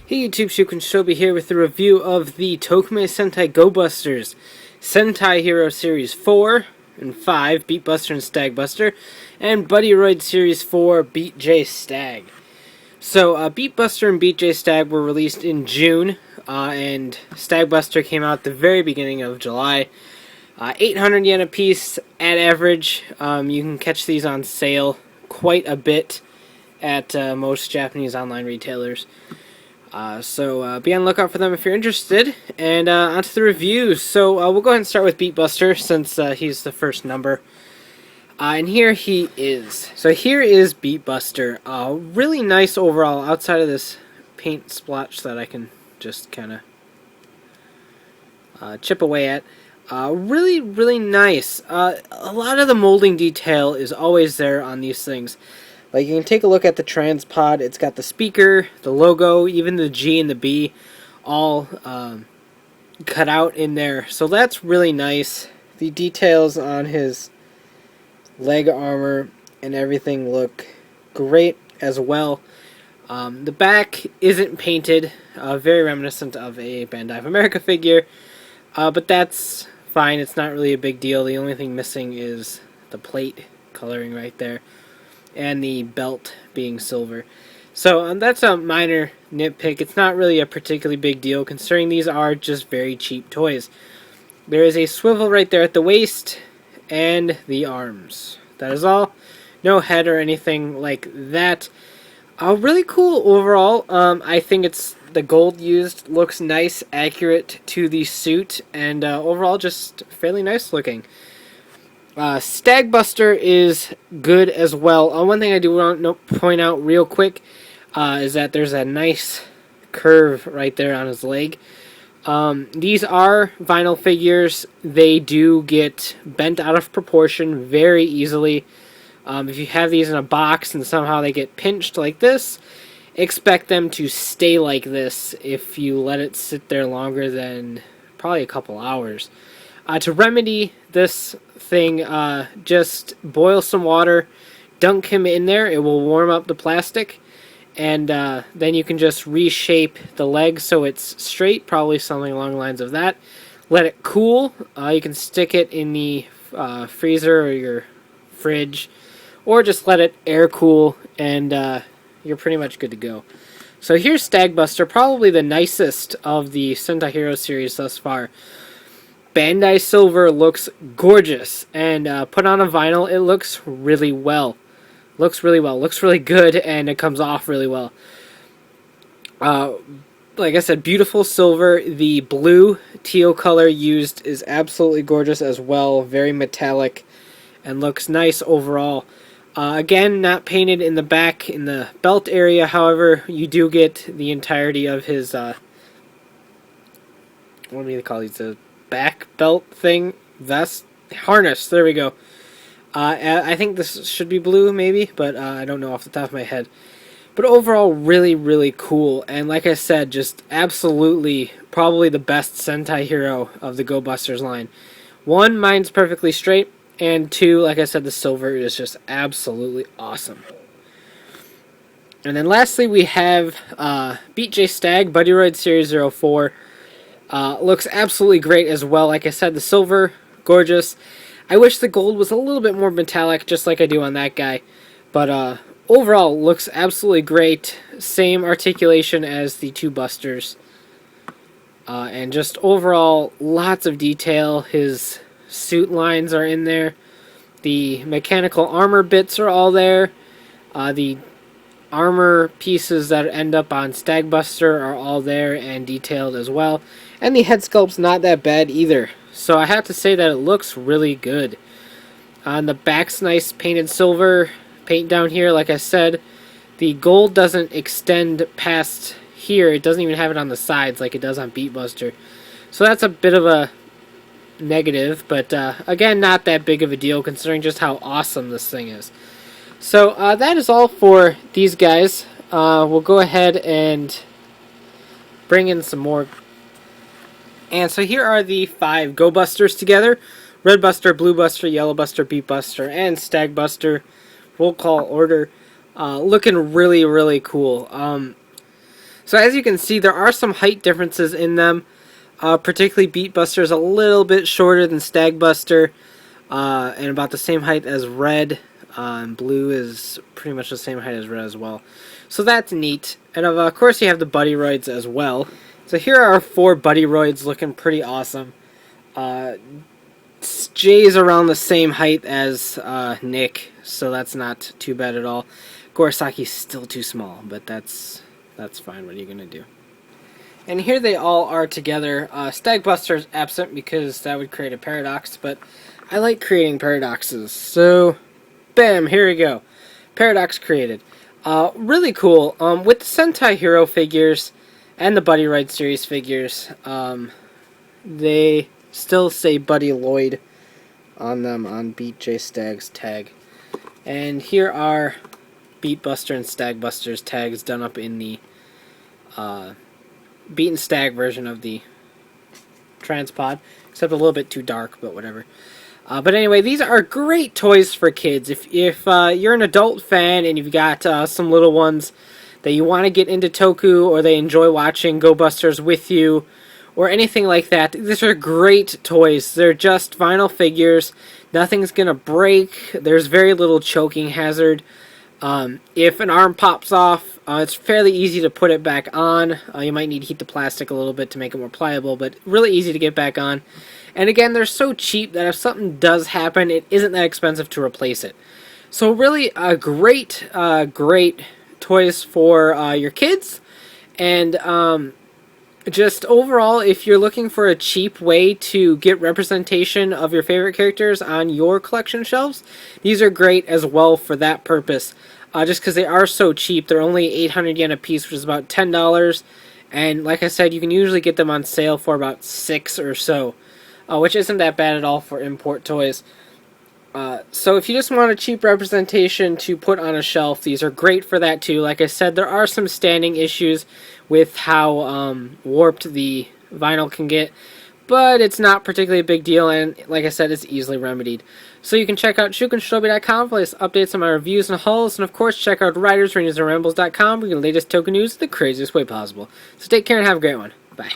Hey YouTube, Shobi here with a review of the Tokumei Sentai Go Busters, Sentai Hero Series 4 and 5, Beet Buster and Stag Buster, and Buddyroid Series 4, Beet J Stag. So, Beet Buster and Beet J Stag were released in June, and Stag Buster came out at the very beginning of July. 800 yen a piece at average. You can catch these on sale quite a bit at most Japanese online retailers. So be on the lookout for them if you're interested. And on to the reviews. So we'll go ahead and start with Beet Buster since he's the first number. And here he is. So here is Beet Buster. Really nice overall outside of this paint splotch that I can just kind of chip away at. Really nice. A lot of the molding detail is always there on these things. Like, you can take a look at the transpod. It's got the speaker, the logo, even the G and the B all cut out in there. So that's really nice. The details on his leg armor and everything look great as well. The back isn't painted, very reminiscent of a Bandai of America figure, but that's fine. It's not really a big deal. The only thing missing is the plate coloring right there, and the belt being silver. So that's a minor nitpick. It's not really a particularly big deal considering these are just very cheap toys. There is a swivel right there at the waist and the arms. That is all. No head or anything like that. Really cool overall. I think it's the gold used looks nice, accurate to the suit, and overall just fairly nice looking. Stag Buster is good as well. One thing I do want to point out real quick is that there's a nice curve right there on his leg. These are vinyl figures. They do get bent out of proportion very easily. If you have these in a box and somehow they get pinched like this, expect them to stay like this if you let it sit there longer than probably a couple hours. To remedy this thing, just boil some water, dunk him in there. It will warm up the plastic, and then you can just reshape the leg so it's straight, probably something along the lines of that. Let it cool. You can stick it in the freezer or your fridge, or just let it air cool, and you're pretty much good to go. So here's Stag Buster, probably the nicest of the Sentai Hero series thus far. Bandai Silver looks gorgeous, and put on a vinyl, it looks really well. Looks really good, and it comes off really well. Like I said, beautiful silver. The blue teal color used is absolutely gorgeous as well. Very metallic, and looks nice overall. Again, not painted in the back in the belt area. However, you do get the entirety of his what do they call these? Back belt thing, vest, harness, there we go. I think this should be blue maybe, but I don't know off the top of my head. But overall, really cool, and like I said, just absolutely probably the best Sentai hero of the Go Busters line. One, mine's perfectly straight, and two, like I said, the silver is just absolutely awesome. And then lastly, we have Beet J Stag, Buddyroid Series 04. Looks absolutely great as well. Like I said, the silver, gorgeous. I wish the gold was a little bit more metallic, just like I do on that guy. But overall, looks absolutely great. Same articulation as the two Busters. And just overall, lots of detail. His suit lines are in there. The mechanical armor bits are all there. The armor pieces that end up on Stag Buster are all there and detailed as well. And the head sculpt's not that bad either. So I have to say that it looks really good. On the back's nice painted silver paint down here, like I said. The gold doesn't extend past here. It doesn't even have it on the sides like it does on Beet Buster. So that's a bit of a negative, but again, not that big of a deal considering just how awesome this thing is. So that is all for these guys. We'll go ahead and bring in some more. And so here are the 5 Go Busters together. Red Buster, Blue Buster, Yellow Buster, Beet Buster, and Stag Buster. Roll call order. Looking really cool. So as you can see, there are some height differences in them. Particularly Beet Buster is a little bit shorter than Stag Buster, and about the same height as Red. And Blue is pretty much the same height as Red as well. So that's neat. And of course you have the Buddyroids as well. So here are 4 Buddyroids looking pretty awesome. Jay's around the same height as Nick, so that's not too bad at all. Gorosaki's still too small, but that's fine. What are you going to do? And here they all are together. Stag Buster is absent because that would create a paradox, but I like creating paradoxes. So, bam, here we go. Paradox created. Really cool. With the Sentai Hero figures and the Buddyroid series figures, they still say Buddyroid on them on Beet J Stag's tag. And here are Beet Buster and Stag Buster's tags done up in the Beet and Stag version of the Transpod, except a little bit too dark, but whatever. But anyway, these are great toys for kids. If you're an adult fan and you've got some little ones that you want to get into Toku, or they enjoy watching Go Busters with you, or anything like that, these are great toys. They're just vinyl figures. Nothing's going to break. There's very little choking hazard. If an arm pops off, it's fairly easy to put it back on. You might need to heat the plastic a little bit to make it more pliable, but really easy to get back on. And again, they're so cheap that if something does happen, it isn't that expensive to replace it. So really, great toys for your kids. And just overall, if you're looking for a cheap way to get representation of your favorite characters on your collection shelves, these are great as well for that purpose. Just because they are so cheap. They're only 800 yen a piece, which is about $10. And like I said, you can usually get them on sale for about $6 or so, which isn't that bad at all for import toys. So if you just want a cheap representation to put on a shelf, these are great for that too. Like I said, there are some standing issues with how warped the vinyl can get, but it's not particularly a big deal, and like I said, it's easily remedied. So you can check out shukinshobi.com for latest updates on my reviews and hauls, and of course check out writersrangers and rambles.com for your latest token news the craziest way possible. So take care and have a great one. Bye.